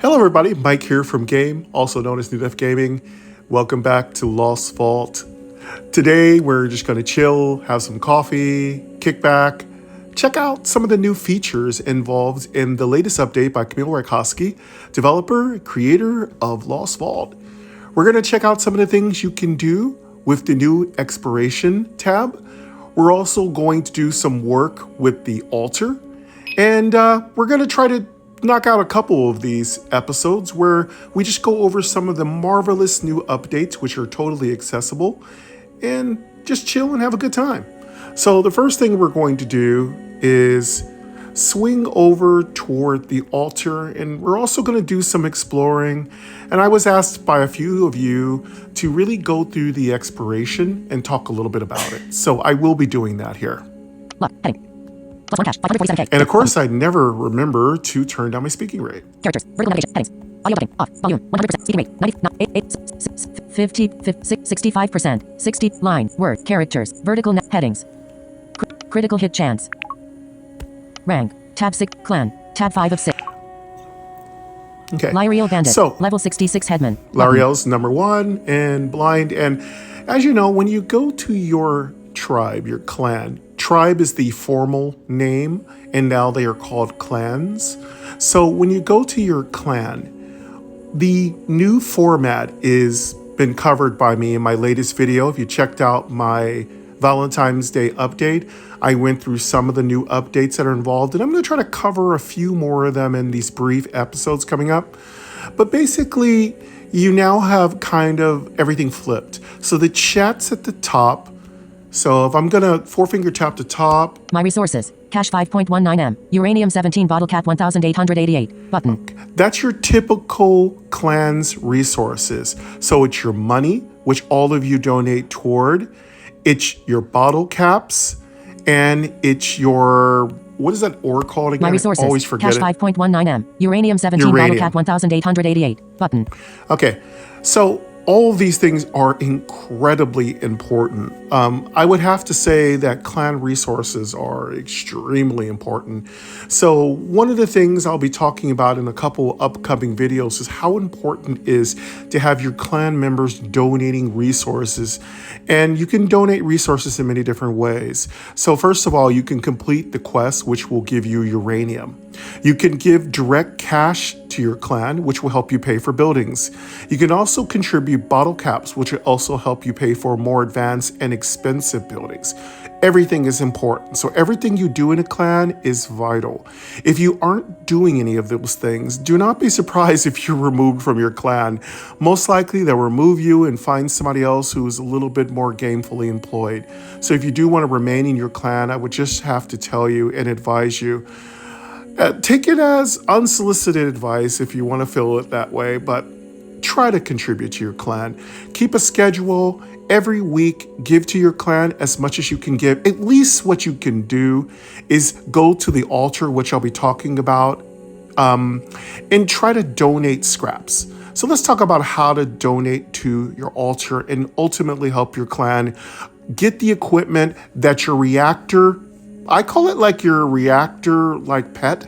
Hello everybody, Mike here from Game, also known as New Def Gaming. Welcome back to Lost Vault. Today we're just going to chill, have some coffee, kick back, check out some of the new features involved in the latest update by Kamil Raikowski, developer, creator of Lost Vault. We're going to check out some of the things you can do with the new Exploration tab. We're also going to do some work with the altar, and we're going to try to knock out a couple of these episodes where we just go over some of the marvelous new updates which are totally accessible and just chill and have a good time. So the first thing we're going to do is swing over toward the altar, and we're also going to do some exploring. And I was asked by a few of you to really go through the exploration and talk a little bit about it. So I will be doing that here. Look, heading. +1 cache, 547K. And of course, I never remember to turn down my speaking rate. Characters, vertical navigation, headings, audio button, off, volume, 100%, speaking rate, 90, 50, 65%, 60, line, word, characters, vertical headings, critical hit chance, rank, tab 6, clan, tab 5 of 6. Okay. Lyriel Bandit, So, level 66 Headman. Lyriel's number 1 and blind. And as you know, when you go to your tribe, your clan, tribe is the formal name, and now they are called clans. So when you go to your clan, the new format is been covered by me in my latest video. If you checked out my Valentine's Day update, I went through some of the new updates that are involved, and I'm going to try to cover a few more of them in these brief episodes coming up. But basically, you now have kind of everything flipped. So the chat's at the top. So if I'm going to four-finger tap the top. My resources, cache 5.19M, uranium 17 bottle cap 1888, button. That's your typical clan's resources. So it's your money, which all of you donate toward. It's your bottle caps, and it's your, what is that ore called again? My resources, I always forget cache 5.19M, uranium 17 bottle cap 1888, button. Okay, so all of these things are incredibly important. I would have to say that clan resources are extremely important. So one of the things I'll be talking about in a couple upcoming videos is how important it is to have your clan members donating resources. And you can donate resources in many different ways. So first of all, you can complete the quest, which will give you uranium. You can give direct cash to your clan, which will help you pay for buildings. You can also contribute bottle caps, which will also help you pay for more advanced and expensive buildings. Everything is important. So everything you do in a clan is vital. If you aren't doing any of those things, do not be surprised if you're removed from your clan. Most likely they'll remove you and find somebody else who is a little bit more gainfully employed. So if you do want to remain in your clan, I would just have to tell you and advise you, take it as unsolicited advice if you want to feel it that way, but try to contribute to your clan. Keep a schedule. Every week, give to your clan as much as you can give. At least what you can do is go to the altar, which I'll be talking about, and try to donate scraps. So let's talk about how to donate to your altar and ultimately help your clan get the equipment that your reactor, I call it like your reactor like pet,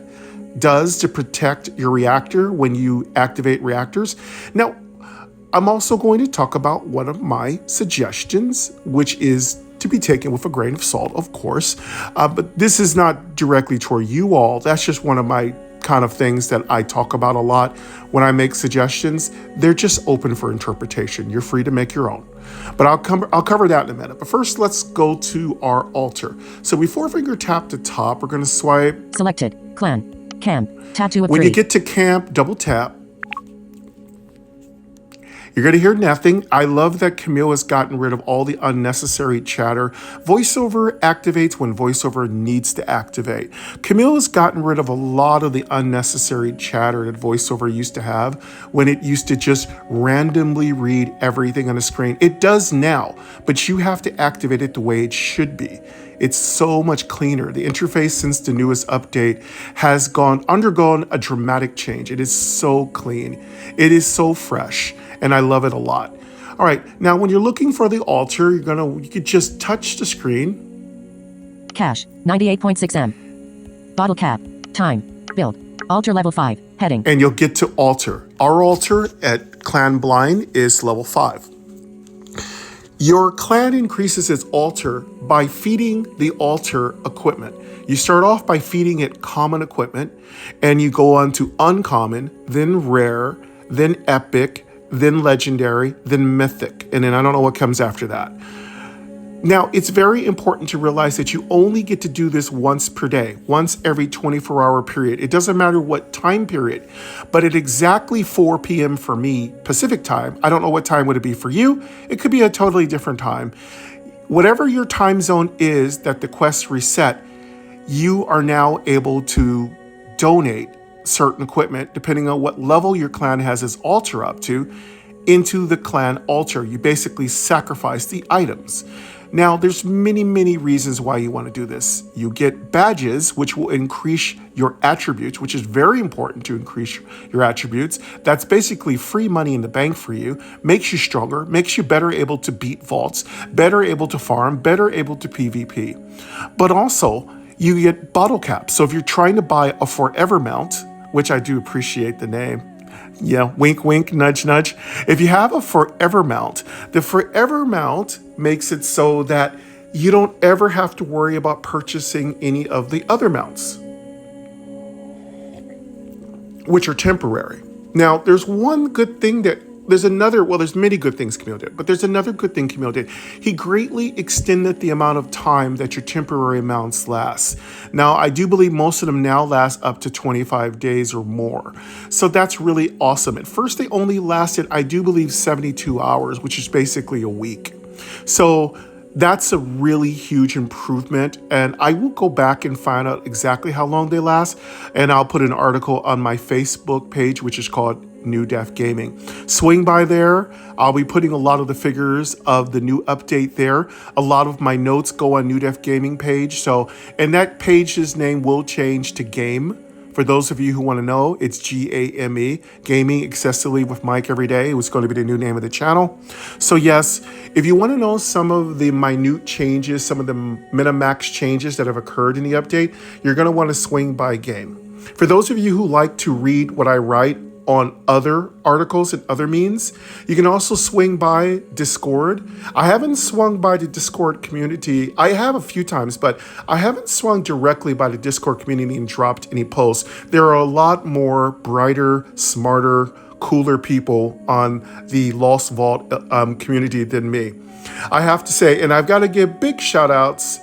does to protect your reactor when you activate reactors. Now, I'm also going to talk about one of my suggestions, which is to be taken with a grain of salt, of course. But this is not directly toward you all. That's just one of my kind of things that I talk about a lot when I make suggestions. They're just open for interpretation. You're free to make your own. But I'll cover that in a minute. But first, let's go to our altar. So we four-finger tap the top. We're going to swipe. Selected, clan, camp, tab 2 of 3. When you get to camp, double tap. You're going to hear nothing. I love that Kamil has gotten rid of all the unnecessary chatter. VoiceOver activates when VoiceOver needs to activate. Kamil has gotten rid of a lot of the unnecessary chatter that VoiceOver used to have when it used to just randomly read everything on the screen. It does now, but you have to activate it the way it should be. It's so much cleaner. The interface since the newest update has undergone a dramatic change. It is so clean. It is so fresh, and I love it a lot. All right, now when you're looking for the altar, you could just touch the screen. Cache, 98.6M. Bottle cap, time, build, altar level 5, Heading. and you'll get to altar. Our altar at Clan Blind is level 5. Your clan increases its altar by feeding the altar equipment. You start off by feeding it common equipment, and you go on to uncommon, then rare, then epic, then legendary, then mythic, and then I don't know what comes after that. Now, it's very important to realize that you only get to do this once per day, once every 24-hour period. It doesn't matter what time period, but at exactly 4 p.m. for me, Pacific time, I don't know what time would it be for you. It could be a totally different time. Whatever your time zone is that the quest reset, you are now able to donate certain equipment, depending on what level your clan has its altar up to, into the clan altar. You basically sacrifice the items. Now, there's many reasons why you want to do this. You get badges, which will increase your attributes, which is very important to increase your attributes. That's basically free money in the bank for you, makes you stronger, makes you better able to beat vaults, better able to farm, better able to PvP. But also, you get bottle caps. So if you're trying to buy a forever mount, which I do appreciate the name, yeah, wink, wink, nudge, nudge. If you have a forever mount, the forever mount makes it so that you don't ever have to worry about purchasing any of the other mounts, which are temporary. Now, there's one good thing that there's many good things Camille did, but there's another good thing Camille did. He greatly extended the amount of time that your temporary mounts last. Now, I do believe most of them now last up to 25 days or more. So that's really awesome. At first, they only lasted, I do believe, 72 hours, which is basically a week. So that's a really huge improvement, and I will go back and find out exactly how long they last, and I'll put an article on my Facebook page, which is called New Def Gaming. Swing by there. I'll be putting a lot of the figures of the new update there. A lot of my notes go on New Def Gaming page, and that page's name will change to Game. For those of you who want to know, it's GAME, Gaming Accessibly with Mike Every Day. It was going to be the new name of the channel. So yes, if you want to know some of the minute changes, some of the Minimax changes that have occurred in the update, you're going to want to swing by Game. For those of you who like to read what I write on other articles and other means, you can also swing by Discord. I haven't swung by the Discord community. I have a few times, but I haven't swung directly by the Discord community and dropped any posts. There are a lot more brighter, smarter, cooler people on the Lost Vault community than me. I have to say, and I've got to give big shout outs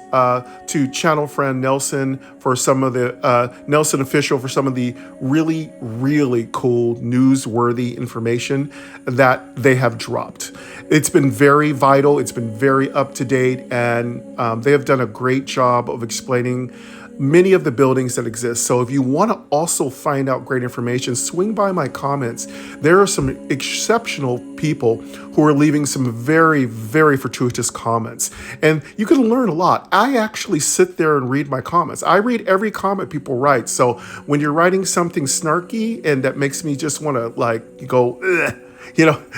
to channel friend Nelson for some of the, Nelson Official for some of the really cool newsworthy information that they have dropped. It's been very vital, it's been very up to date, and they have done a great job of explaining many of the buildings that exist. So if you want to also find out great information, swing by my comments. There are some exceptional people who are leaving some very fortuitous comments, and you can learn a lot. I actually sit there and read my comments. I read every comment people write. So when you're writing something snarky and that makes me just want to go, ugh,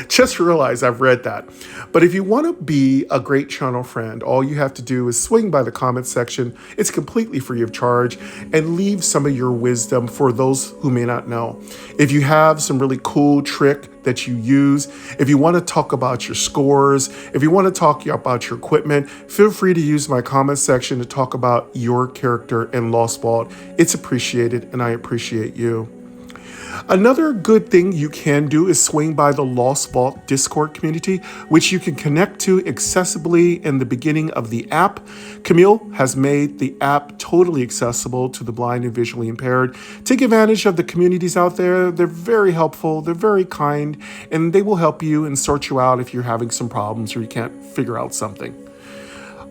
just realize I've read that. But if you want to be a great channel friend, all you have to do is swing by the comment section. It's completely free of charge, and leave some of your wisdom for those who may not know. If you have some really cool trick that you use, if you want to talk about your scores, if you want to talk about your equipment, feel free to use my comment section to talk about your character in Lost Vault. It's appreciated, and I appreciate you. Another good thing you can do is swing by the Lost Vault Discord community, which you can connect to accessibly in the beginning of the app. Camille has made the app totally accessible to the blind and visually impaired. Take advantage of the communities out there. They're very helpful, they're very kind, and they will help you and sort you out if you're having some problems or you can't figure out something.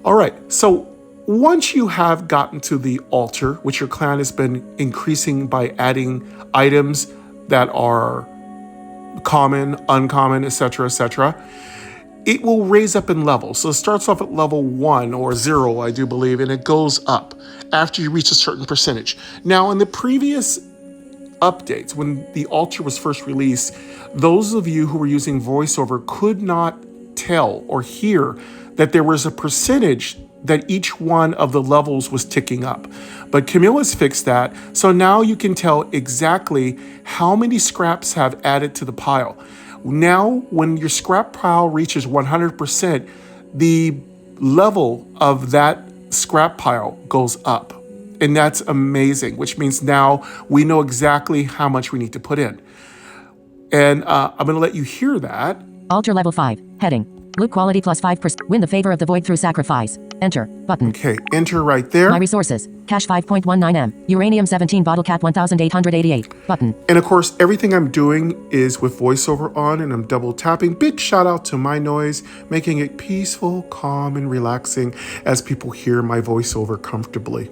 All right, so once you have gotten to the altar, which your clan has been increasing by adding items that are common, uncommon, etc., it will raise up in levels. So it starts off at level 1 or 0, I do believe, and it goes up after you reach a certain percentage. Now, in the previous updates, when the altar was first released, those of you who were using VoiceOver could not tell or hear that there was a percentage that each one of the levels was ticking up. But Camilla's fixed that, so now you can tell exactly how many scraps have added to the pile. Now, when your scrap pile reaches 100%, the level of that scrap pile goes up. And that's amazing, which means now we know exactly how much we need to put in. And I'm going to let you hear that. Altar level 5. Heading. Loot quality plus 5%. Win the favor of the void through sacrifice. Enter. Button. Okay, enter right there. My resources. Cash 5.19 M. Uranium 17 bottle cap 1888. Button. And of course, everything I'm doing is with voiceover on and I'm double tapping. Big shout out to My Noise, making it peaceful, calm, and relaxing as people hear my voiceover comfortably.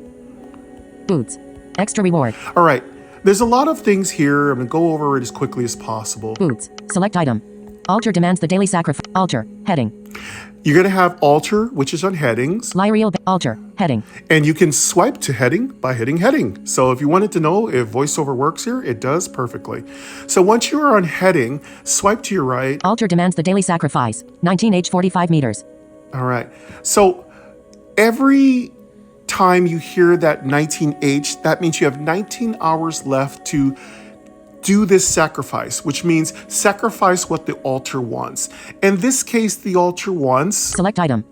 Boots. Extra reward. All right, there's a lot of things here. I'm gonna go over it as quickly as possible. Boots. Select item. Altar demands the daily sacrifice. Altar. Heading. You're gonna have altar, which is on headings. Lyriel. Altar. Heading. And you can swipe to heading by hitting heading. So if you wanted to know if voiceover works here, it does perfectly. So once you are on heading, swipe to your right. Altar demands the daily sacrifice. 19H 45 meters. All right. So every time you hear that 19H, that means you have 19 hours left to do this sacrifice, which means sacrifice what the altar wants. In this case, the altar wants... Select item.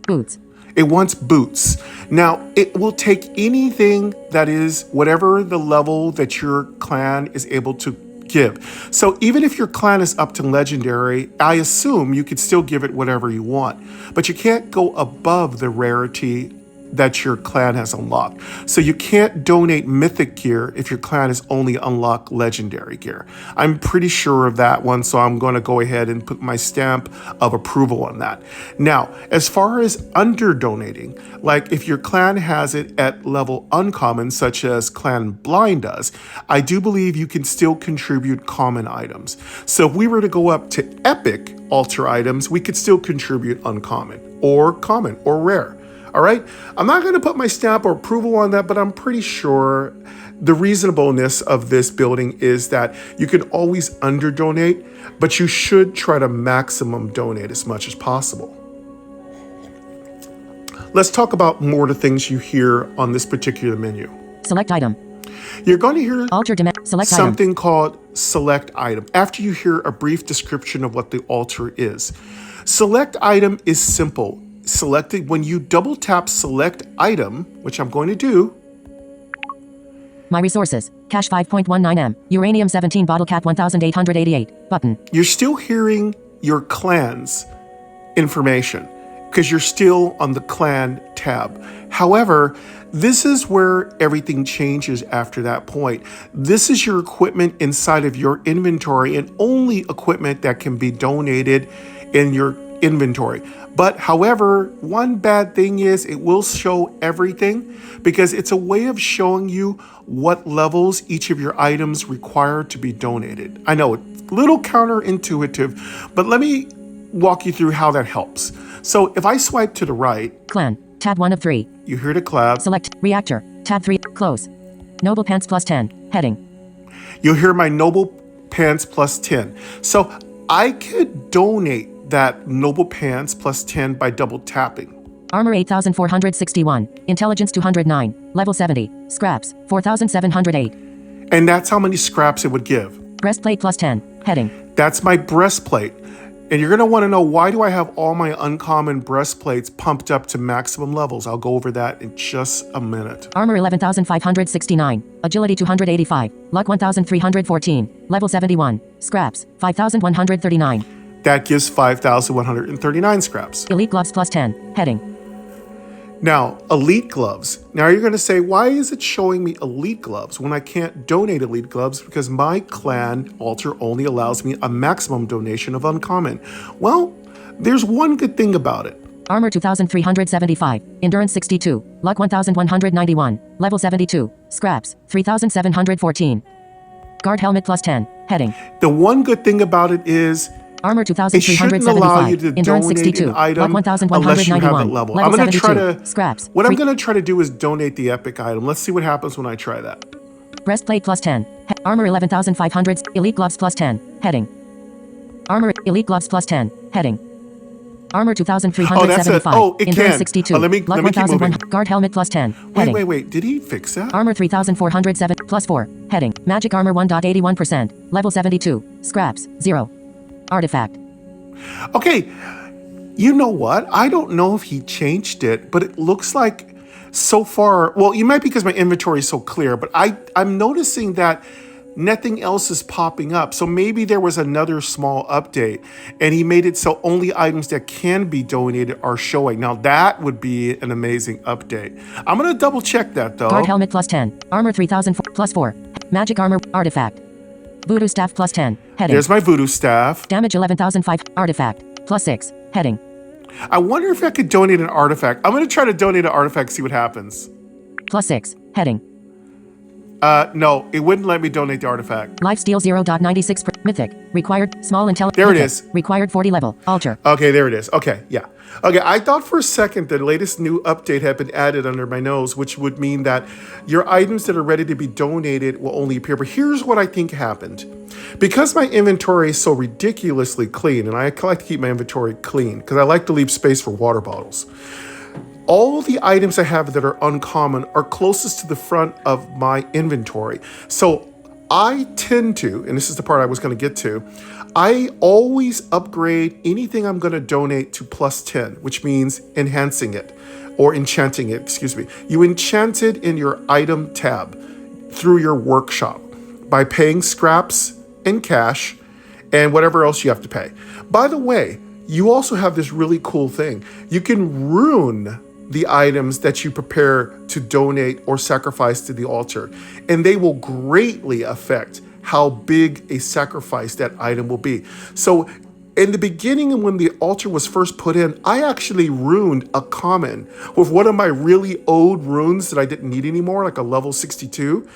Boots. It wants boots. Now, it will take anything that is whatever the level that your clan is able to give. So even if your clan is up to legendary, I assume you could still give it whatever you want, but you can't go above the rarity that your clan has unlocked. So you can't donate mythic gear if your clan has only unlocked legendary gear. I'm pretty sure of that one, so I'm going to go ahead and put my stamp of approval on that. Now, as far as under donating, like if your clan has it at level uncommon, such as Clan Blind does, I do believe you can still contribute common items. So if we were to go up to epic altar items, we could still contribute uncommon or common or rare. All right, I'm not going to put my stamp or approval on that, but I'm pretty sure the reasonableness of this building is that you can always under donate, but you should try to maximum donate as much as possible. Let's talk about more of the things you hear on this particular menu. Select item. You're going to hear Altar demand. Select something item. called select item after you hear a brief description of what the altar is. Select item is simple. Selected when you double tap select item, which I'm going to do. My resources. Cash 5.19 M. Uranium 17 bottle cap 1888. Button. You're still hearing your clan's information because you're still on the clan tab. However, this is where everything changes after that point. This is your equipment inside of your inventory and only equipment that can be donated in your inventory. But however, one bad thing is it will show everything because it's a way of showing you what levels each of your items require to be donated. I know it's a little counterintuitive, but let me walk you through how that helps. So if I swipe to the right, Clan. Tab 1 of 3. you hear the collab. Select. Reactor. Tab 3. Close. Noble Pants plus 10. Heading. You'll hear my Noble Pants plus 10. So I could donate that Noble Pants plus 10 by double tapping. Armor 8461. Intelligence 209. Level 70. Scraps 4708. And that's how many scraps it would give. Breastplate plus 10. Heading. That's my breastplate. And you're going to want to know, why do I have all my uncommon breastplates pumped up to maximum levels? I'll go over that in just a minute. Armor 11,569. Agility 285. Luck 1,314. Level 71. Scraps 5,139. That gives 5,139 scraps. Elite gloves plus 10. Heading. Now, elite gloves. Now you're going to say, why is it showing me elite gloves when I can't donate elite gloves? Because my clan altar only allows me a maximum donation of uncommon. Well, there's one good thing about it. Armor 2,375. Endurance 62. Luck 1,191. Level 72. Scraps 3,714. Guard helmet plus 10. Heading. The one good thing about it is Armor it shouldn't allow you 2,375. to Endurance donate 62. an item Luck unless you have it 1,191. level. Level I'm going to 72. try to Scraps. What I'm going to try to do is donate the epic item. Let's see what happens when I try that. Breastplate plus 10. Armor 11,500. Elite gloves plus 10. Heading. Armor. Elite gloves plus 10. Heading. Armor Oh, that's it. 2375. Oh, it Endurance can. 62. Let me Luck keep 1001. moving. Guard helmet plus 10. Wait, Heading. wait. Did he fix that? Armor 3407 plus 4. Heading. Magic armor 1.81%. Level 72. Scraps 0. Artifact. Okay, you know what? I don't know if he changed it, but it looks like so far, well, you might be because my inventory is so clear, but I'm noticing that nothing else is popping up. So maybe there was another small update and he made it so only items that can be donated are showing. Now that would be an amazing update. I'm going to double check that though. Guard helmet plus 10. Armor 3000 plus 4. Magic armor. Artifact. Voodoo staff plus 10. Heading. There's my voodoo staff. Damage 11,005. Artifact. Plus 6. Heading. I wonder if I could donate an artifact. I'm going to try to donate an artifact, see what happens. Plus 6. Heading. No, it wouldn't let me donate the artifact. Lifesteal 0.96 per mythic. Required small intelligence. There it is. Required 40 level. Altar. Okay, there it is. Okay, yeah. Okay, I thought for a second the latest new update had been added under my nose, which would mean that your items that are ready to be donated will only appear. But here's what I think happened. Because my inventory is so ridiculously clean, and I like to keep my inventory clean because I like to leave space for water bottles. All the items I have that are uncommon are closest to the front of my inventory. So I tend to, and this is the part I was going to get to, I always upgrade anything I'm going to donate to plus 10, which means enhancing it or enchanting it, excuse me. You enchant it in your item tab through your workshop by paying scraps and cash and whatever else you have to pay. By the way, you also have this really cool thing. You can rune the items that you prepare to donate or sacrifice to the altar, and they will greatly affect how big a sacrifice that item will be. So in the beginning, when the altar was first put in, I actually runed a common with one of my really old runes that I didn't need anymore, like a level 62.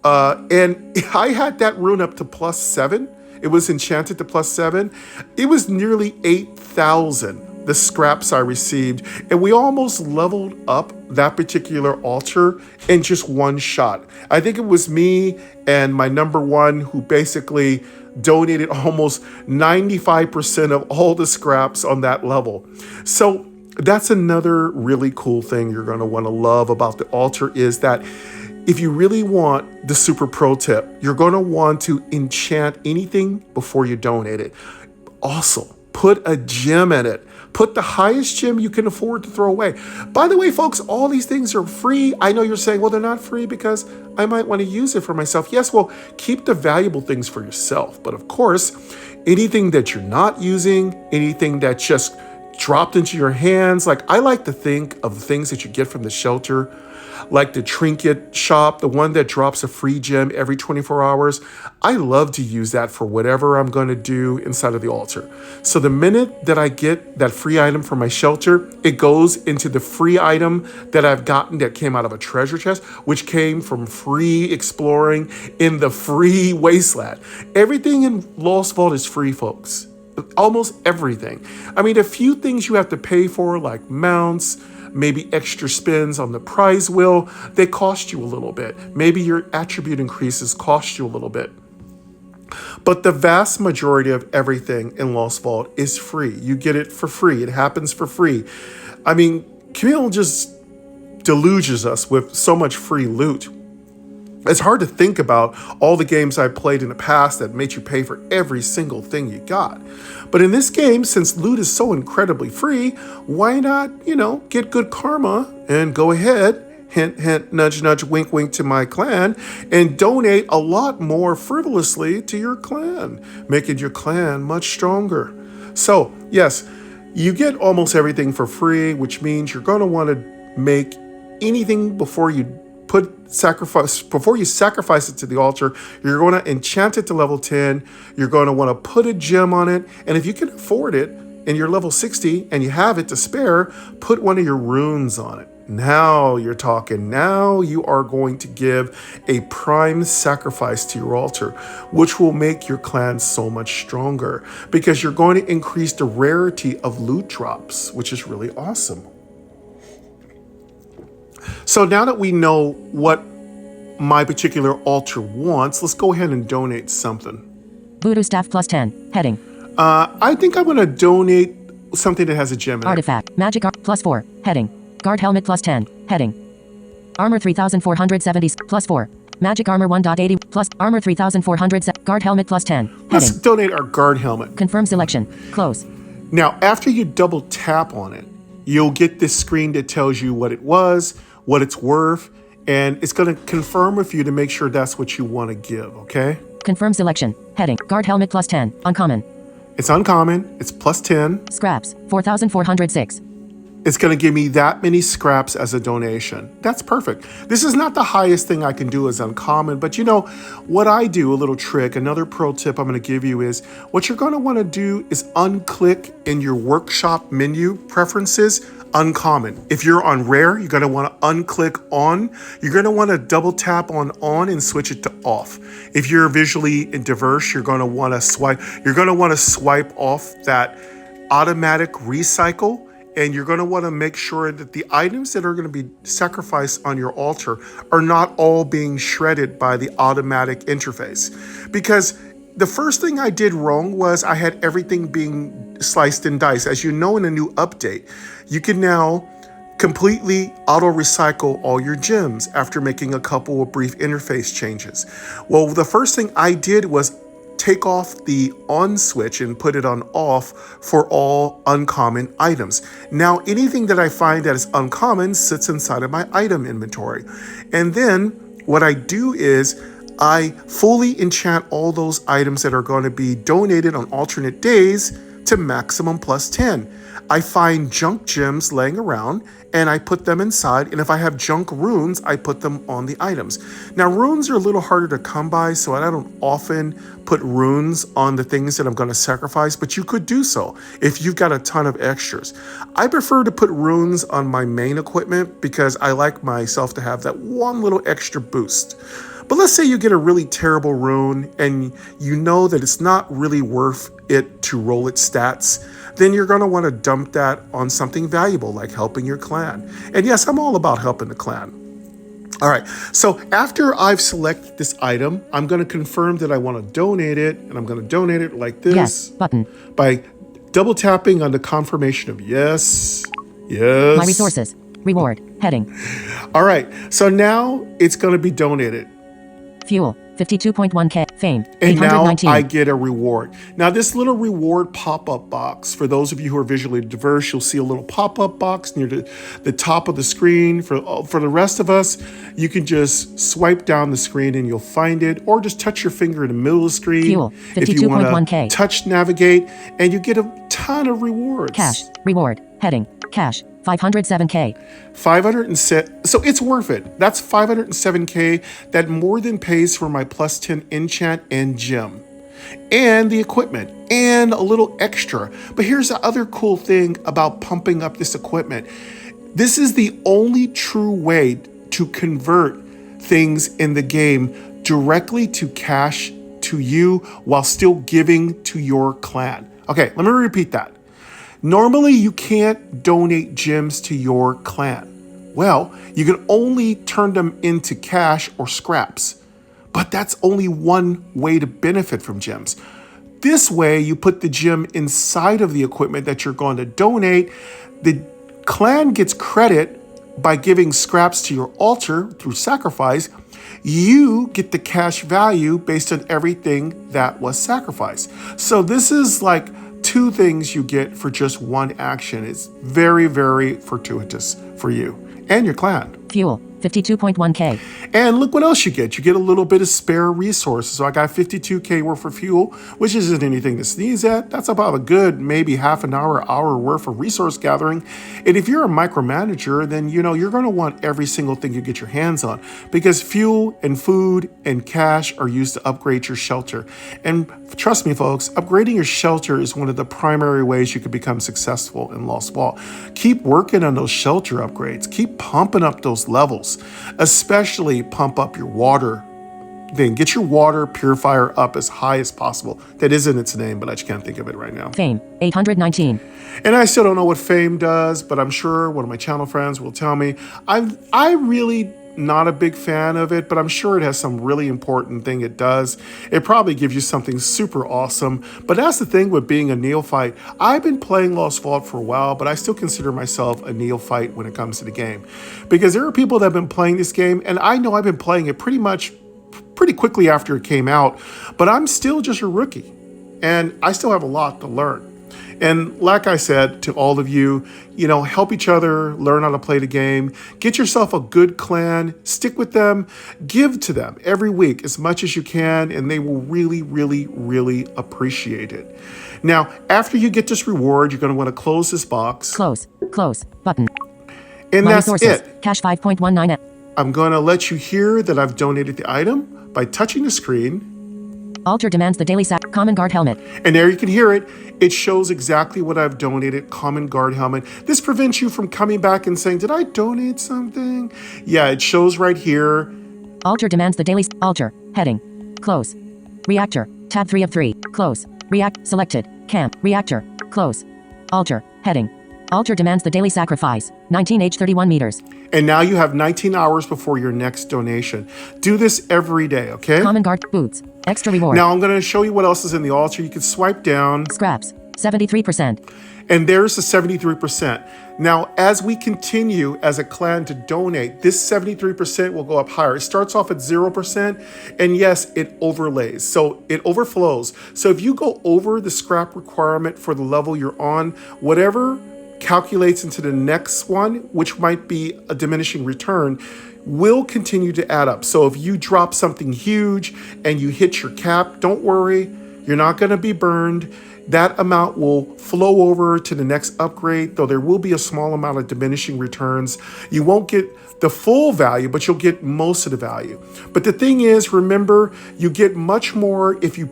And I had that rune up to plus 7. It was enchanted to plus 7. It was nearly 8,000. The scraps I received, and we almost leveled up that particular altar in just one shot. I think it was me and my number one who basically donated almost 95% of all the scraps on that level. So that's another really cool thing you're going to want to love about the altar is that if you really want the super pro tip, you're going to want to enchant anything before you donate it. Also, put a gem in it. Put the highest gem you can afford to throw away. By the way, folks, all these things are free. I know you're saying, well, they're not free because I might want to use it for myself. Yes, well, keep the valuable things for yourself. But of course, anything that you're not using, anything that just dropped into your hands, like I like to think of the things that you get from the shelter, like the trinket shop, the one that drops a free gem every 24 hours. I love to use that for whatever I'm going to do inside of the altar. So the minute that I get that free item from my shelter, it goes into the free item that I've gotten that came out of a treasure chest, which came from free exploring in the free wasteland. Everything in Lost Vault is free, folks. Almost everything. I mean, a few things you have to pay for, like mounts, maybe extra spins on the prize wheel, they cost you a little bit. Maybe your attribute increases cost you a little bit. But the vast majority of everything in Lost Vault is free. You get it for free. It happens for free. I mean, Camille just deluges us with so much free loot. It's hard to think about all the games I played in the past that made you pay for every single thing you got. But in this game, since loot is so incredibly free, why not, get good karma and go ahead, hint, hint, nudge, nudge, wink, wink to my clan, and donate a lot more frivolously to your clan, making your clan much stronger. So, yes, you get almost everything for free, which means you're going to want to make anything before you sacrifice it to the altar. You're going to enchant it to level 10. You're going to want to put a gem on it. And if you can afford it and you're level 60 and you have it to spare, put one of your runes on it. Now you're talking. Now you are going to give a prime sacrifice to your altar, which will make your clan so much stronger because you're going to increase the rarity of loot drops, which is really awesome. So now that we know what my particular altar wants, let's go ahead and donate something. Voodoo staff plus 10. Heading. I think I'm going to donate something that has a gem in it. Artifact. Magic plus 4. Heading. Guard helmet plus 10. Heading. Armor 3470 plus 4. Magic armor 1.80 plus armor 3400 guard helmet plus 10. Let's Heading. donate our guard helmet. Confirm selection. Close. Now, after you double tap on it, you'll get this screen that tells you what it was, what it's worth, and it's going to confirm with you to make sure that's what you want to give, okay? Confirm selection. Heading. Guard helmet plus 10. Uncommon. It's uncommon. It's plus 10. Scraps. 4,406. It's going to give me that many scraps as a donation. That's perfect. This is not the highest thing I can do as uncommon, but you know, what I do, a little trick, another pro tip I'm going to give you is, what you're going to want to do is unclick in your workshop menu preferences, uncommon. If you're on rare, you're going to want to unclick on. You're going to want to double tap on and switch it to off. If you're visually diverse, you're going to want to swipe. You're going to want to swipe off that automatic recycle. And you're going to want to make sure that the items that are going to be sacrificed on your altar are not all being shredded by the automatic interface. Because the first thing I did wrong was I had everything being sliced and diced. As you know, in a new update, you can now completely auto-recycle all your gems after making a couple of brief interface changes. Well, the first thing I did was take off the on switch and put it on off for all uncommon items. Now, anything that I find that is uncommon sits inside of my item inventory. And then what I do is I fully enchant all those items that are going to be donated on alternate days to maximum plus 10. I find junk gems laying around and I put them inside. And if I have junk runes, I put them on the items. Now, runes are a little harder to come by, so I don't often put runes on the things that I'm going to sacrifice, but you could do so if you've got a ton of extras. I prefer to put runes on my main equipment because I like myself to have that one little extra boost. But let's say you get a really terrible rune and you know that it's not really worth it to roll its stats, then you're going to want to dump that on something valuable like helping your clan. And yes, I'm all about helping the clan. All right, so after I've selected this item, I'm going to confirm that I want to donate it, and I'm going to donate it like this. Yes button. By double tapping on the confirmation of yes, yes. My resources. Reward. Heading. All right, so now it's going to be donated. Fuel. 52.1k. Fame. And now 819. I get a reward. Now this little reward pop-up box, for those of you who are visually diverse, you'll see a little pop-up box near the top of the screen. For the rest of us, you can just swipe down the screen and you'll find it, or just touch your finger in the middle of the screen. Fuel. If you want 52.1k. to touch navigate, and you get a ton of rewards. Cash. Reward. Heading. Cash. 507k. 507. So it's worth it. That's 507k. That more than pays for my plus 10 enchant and gem, and the equipment, and a little extra. But here's the other cool thing about pumping up this equipment. This is the only true way to convert things in the game directly to cash to you while still giving to your clan. Okay, let me repeat that. Normally, you can't donate gems to your clan. Well, you can only turn them into cash or scraps. But that's only one way to benefit from gems. This way, you put the gem inside of the equipment that you're going to donate. The clan gets credit by giving scraps to your altar through sacrifice. You get the cash value based on everything that was sacrificed. So this is like two things you get for just one action. It's very, very fortuitous for you and your clan. Fuel. 52.1k. And look what else you get. You get a little bit of spare resources. So I got 52k worth of fuel, which isn't anything to sneeze at. That's about a good maybe half an hour worth of resource gathering. And if you're a micromanager, then you know you're going to want every single thing you get your hands on, because fuel and food and cash are used to upgrade your shelter. And trust me, folks, upgrading your shelter is one of the primary ways you can become successful in Lost Vault. Keep working on those shelter upgrades. Keep pumping up those levels. Especially pump up your water. Then get your water purifier up as high as possible. That isn't its name, but I just can't think of it right now. Fame. 819. And I still don't know what Fame does, but I'm sure one of my channel friends will tell me. I really not a big fan of it, but I'm sure it has some really important thing it does. It probably gives you something super awesome. But that's the thing with being a neophyte. I've been playing Lost Vault for a while, but I still consider myself a neophyte when it comes to the game. Because there are people that have been playing this game, and I know I've been playing it pretty quickly after it came out, but I'm still just a rookie. And I still have a lot to learn. And like I said to all of you, help each other, learn how to play the game, get yourself a good clan, stick with them, give to them every week as much as you can, and they will really, really, really appreciate it. Now, after you get this reward, you're going to want to close this box. Close button. And My that's resources. it. Cash 5.19. I'm going to let you hear that I've donated the item by touching the screen. Alter demands the daily sack. Common guard helmet. And there you can hear it. It shows exactly what I've donated, Common Guard Helmet. This prevents you from coming back and saying, did I donate something? Yeah, it shows right here. Alter demands the daily alter. Heading. Close. Reactor. Tab 3 of 3. Close. React. Selected. Camp. Reactor. Close. Alter. Heading. Alter demands the daily sacrifice. 19 age 31 meters. And now you have 19 hours before your next donation. Do this every day, okay? Common guard boots. Extra reward. Now I'm going to show you what else is in the altar. You can swipe down. Scraps. 73%. And there's the 73%. Now, as we continue as a clan to donate, this 73% will go up higher. It starts off at 0%, and yes, it overlays. So it overflows. So if you go over the scrap requirement for the level you're on, whatever calculates into the next one, which might be a diminishing return, will continue to add up. So if you drop something huge and you hit your cap, don't worry, you're not going to be burned. That amount will flow over to the next upgrade, though there will be a small amount of diminishing returns. You won't get the full value, but you'll get most of the value. But the thing is, remember, you get much more if you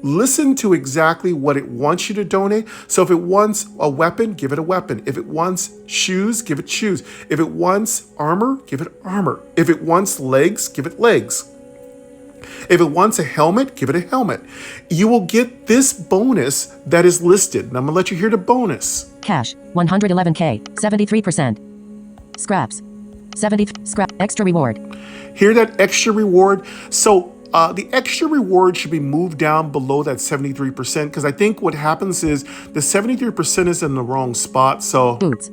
listen to exactly what it wants you to donate. So if it wants a weapon, give it a weapon. If it wants shoes, give it shoes. If it wants armor, give it armor. If it wants legs, give it legs. If it wants a helmet, give it a helmet. You will get this bonus that is listed. And I'm going to let you hear the bonus. Cash. 111K. 73%. Scraps. 70. Scrap. Extra reward. Hear that extra reward? So the extra reward should be moved down below that 73% because I think what happens is the 73% is in the wrong spot. Boots.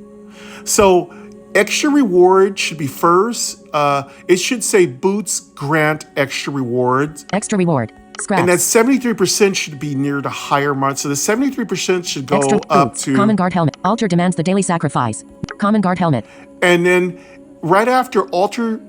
So extra reward should be first. It should say boots grant extra rewards. Extra reward. Scraps. And that 73% should be near the higher mark. So the 73% should go extra up boots. to... Common guard helmet. Alter demands the daily sacrifice. Common guard helmet. And then right after alter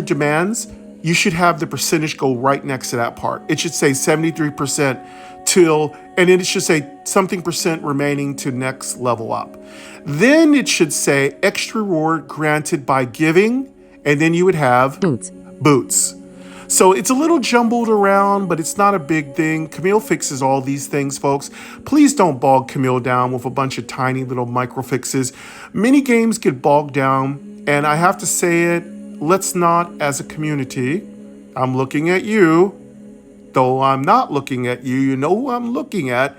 demands, you should have the percentage go right next to that part. It should say 73% till, and then it should say something percent remaining to next level up. Then it should say extra reward granted by giving, and then you would have boots. So it's a little jumbled around, but it's not a big thing. Camille fixes all these things, folks. Please don't bog Camille down with a bunch of tiny little micro fixes. Many games get bogged down, and I have to say it, let's not, as a community, I'm looking at you, though I'm not looking at you, you know who I'm looking at.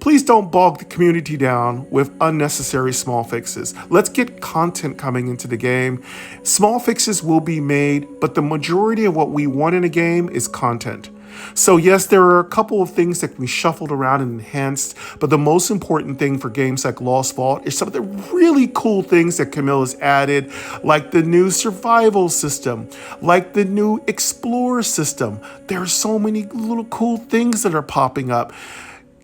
Please don't bog the community down with unnecessary small fixes. Let's get content coming into the game. Small fixes will be made, but the majority of what we want in a game is content. So yes, there are a couple of things that can be shuffled around and enhanced, but the most important thing for games like Lost Vault is some of the really cool things that Camille has added, like the new survival system, like the new Explorer system. There are so many little cool things that are popping up.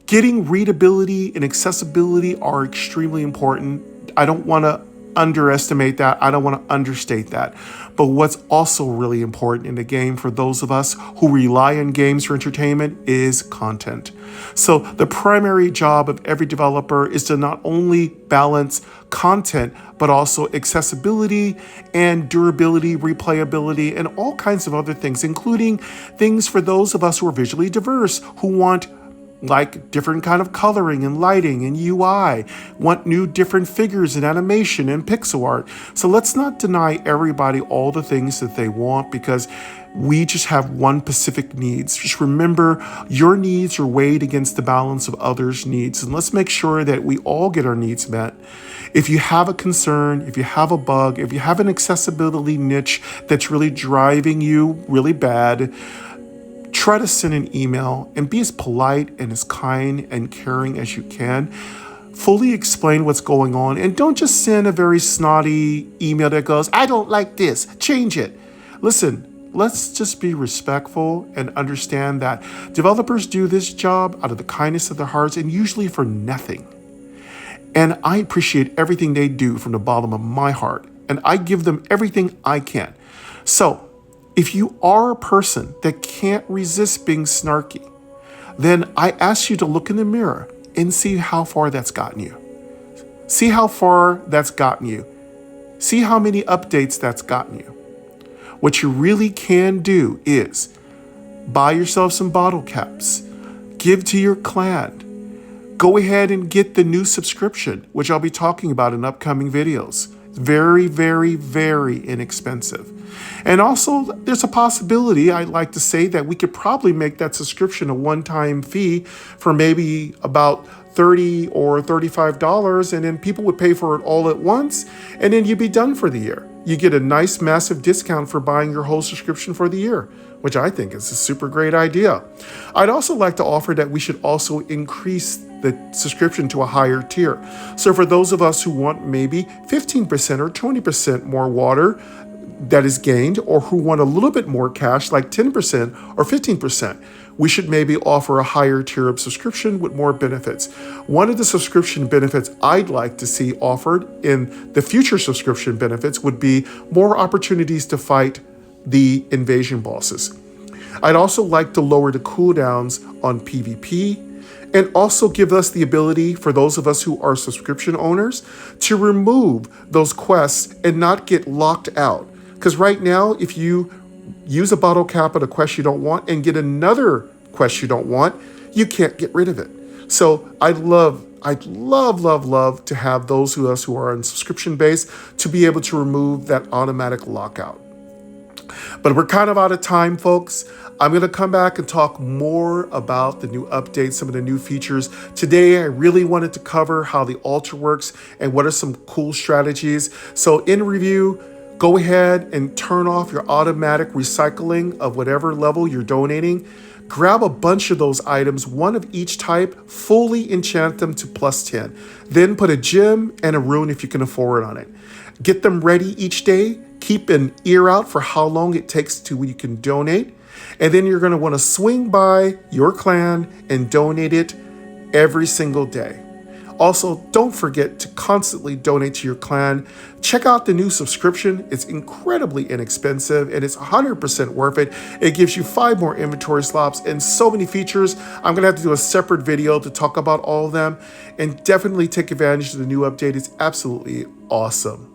Getting readability and accessibility are extremely important. I don't want to underestimate that. I don't want to understate that. But what's also really important in the game for those of us who rely on games for entertainment is content. So the primary job of every developer is to not only balance content, but also accessibility and durability, replayability, and all kinds of other things, including things for those of us who are visually diverse, who want like different kind of coloring and lighting and UI, want new different figures and animation and pixel art. So let's not deny everybody all the things that they want, because We just have one specific needs. Just remember, your needs are weighed against the balance of others' needs. And let's make sure that we all get our needs met. If you have a concern, if you have a bug, if you have an accessibility niche that's really driving you really bad, try to send an email and be as polite and as kind and caring as you can. Fully explain what's going on, and don't just send a very snotty email that goes, "I don't like this, change it." Listen, let's just be respectful and understand that developers do this job out of the kindness of their hearts and usually for nothing. And I appreciate everything they do from the bottom of my heart, and I give them everything I can. So, if you are a person that can't resist being snarky, then I ask you to look in the mirror and see how far that's gotten you. See how far that's gotten you. See how many updates that's gotten you. What you really can do is buy yourself some bottle caps, give to your clan, go ahead and get the new subscription, which I'll be talking about in upcoming videos. Very, very, very inexpensive. And also, there's a possibility, I'd like to say, that we could probably make that subscription a one-time fee for maybe about $30 or $35, and then people would pay for it all at once, and then you'd be done for the year. You get a nice, massive discount for buying your whole subscription for the year, which I think is a super great idea. I'd also like to offer that we should also increase the subscription to a higher tier. So for those of us who want maybe 15% or 20% more water that is gained, or who want a little bit more cash, like 10% or 15%, we should maybe offer a higher tier of subscription with more benefits. One of the subscription benefits I'd like to see offered in the future subscription benefits would be more opportunities to fight the invasion bosses. I'd also like to lower the cooldowns on PvP, and also give us the ability, for those of us who are subscription owners, to remove those quests and not get locked out. Because right now, if you use a bottle cap on a quest you don't want and get another quest you don't want, you can't get rid of it. So I'd love to have those of us who are on subscription base to be able to remove that automatic lockout. But we're kind of out of time, folks. I'm going to come back and talk more about the new updates, some of the new features. Today, I really wanted to cover how the altar works and what are some cool strategies. So in review, go ahead and turn off your automatic recycling of whatever level you're donating. Grab a bunch of those items, one of each type, fully enchant them to +10. Then put a gem and a rune if you can afford on it. Get them ready each day. Keep an ear out for how long it takes to when you can donate. And then you're going to want to swing by your clan and donate it every single day. Also, don't forget to constantly donate to your clan. Check out the new subscription. It's incredibly inexpensive and it's 100% worth it. It gives you 5 more inventory slots and so many features. I'm gonna have to do a separate video to talk about all of them, and definitely take advantage of the new update. It's absolutely awesome.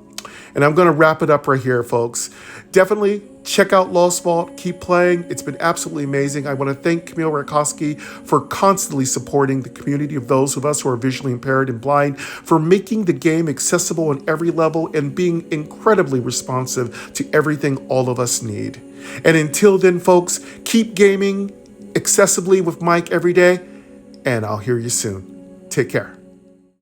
And I'm gonna wrap it up right here, folks. Definitely check out Lost Vault, keep playing. It's been absolutely amazing. I wanna thank Camille Rakowski for constantly supporting the community of those of us who are visually impaired and blind, for making the game accessible on every level and being incredibly responsive to everything all of us need. And until then, folks, keep gaming accessibly with Mike every day, and I'll hear you soon. Take care.